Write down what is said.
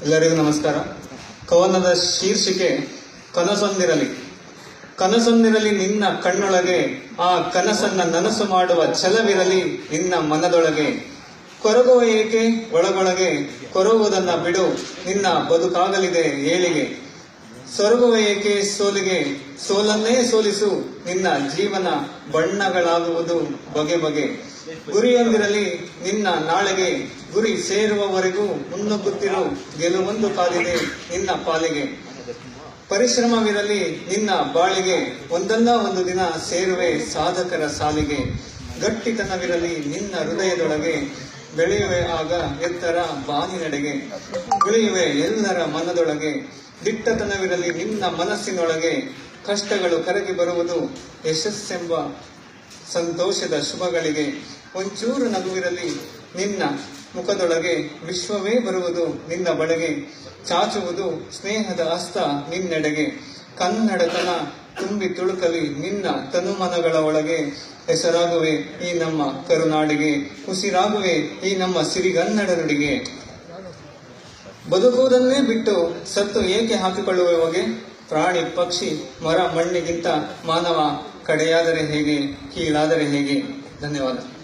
ಎಲ್ಲರಿಗೂ ನಮಸ್ಕಾರ. ಕವನದ ಶೀರ್ಷಿಕೆ ಕನಸೊಂದಿರಲಿ. ಕನಸೊಂದಿರಲಿ ನಿನ್ನ ಕಣ್ಣೊಳಗೆ, ಆ ಕನಸನ್ನ ನನಸು ಮಾಡುವ ಛಲವಿರಲಿ ನಿನ್ನ ಮನದೊಳಗೆ. ಕೊರಗುವ ಏಕೆ ಒಳಗೊಳಗೆ, ಕೊರಗುವುದನ್ನ ಬಿಡು, ನಿನ್ನ ಬದುಕಾಗಲಿದೆ ಏಳಿಗೆ. ಸೊರಗುವ ಏಕೆ ಸೋಲಿಗೆ, ಸೋಲನ್ನೇ ಸೋಲಿಸು, ನಿನ್ನ ಜೀವನ ಬಣ್ಣಗಳಾಗುವುದು ಬಗೆ ಬಗೆ. ಗುರಿಯೊಂದಿರಲಿ ನಿನ್ನ ನಾಳೆಗೆ, ಗುರಿ ಸೇರುವವರೆಗೂ ಮುನ್ನುಗ್ಗುತ್ತಿರು, ಗೆಲುವೊಂದು ಕಾಲಿದೆ ನಿನ್ನ ಪಾಲಿಗೆ. ಪರಿಶ್ರಮವಿರಲಿ ನಿನ್ನ ಬಾಳಿಗೆ, ಒಂದಲ್ಲ ಒಂದು ದಿನ ಸೇರುವೆ ಸಾಧಕರ ಸಾಲಿಗೆ. ಗಟ್ಟಿತನವಿರಲಿ ನಿನ್ನ ಹೃದಯದೊಳಗೆ, ಬೆಳೆಯುವೆ ಆಗ ಎತ್ತರ ಬಾನಿನೆಡೆಗೆ. ಬೆಳೆಯುವೆ ಎಲ್ಲರ ಮನದೊಳಗೆ, ದಿಟ್ಟತನವಿರಲಿ ನಿನ್ನ ಮನಸ್ಸಿನೊಳಗೆ. ಕಷ್ಟಗಳು ಕರಗಿ ಬರುವುದು ಯಶಸ್ಸೆಂಬ ಸಂತೋಷದ ಶುಭಗಳಿಗೆ. ಒಂಚೂರು ನಗುವಿರಲಿ ನಿನ್ನ ಮುಖದೊಳಗೆ, ವಿಶ್ವವೇ ಬರುವುದು ನಿನ್ನ ಬಳೆಗೆ. ಚಾಚುವುದು ಸ್ನೇಹದ ಹಸ್ತ ನಿನ್ನೆಡೆಗೆ, ಕನ್ನಡತನ ತುಂಬಿ ತುಳುಕಲಿ ನಿನ್ನ ತನುಮನಗಳ ಒಳಗೆ. ಹೆಸರಾಗುವೆ ಈ ನಮ್ಮ ಕರುನಾಡಿಗೆ, ಉಸಿರಾಗುವೆ ಈ ನಮ್ಮ ಸಿರಿಗನ್ನಡ ನುಡಿಗೆ. ಬದುಕುವುದನ್ನೇ ಬಿಟ್ಟು ಸತ್ತು ಏಕೆ ಹಾಕಿಕೊಳ್ಳುವೆ ಹೊಗೆ? ಪ್ರಾಣಿ ಪಕ್ಷಿ ಮರ ಮಣ್ಣಿಗಿಂತ ಮಾನವ ಕಡೆಯಾದರೆ ಹೇಗೆ, ಕೀಳಾದರೆ ಹೇಗೆ? ಧನ್ಯವಾದ.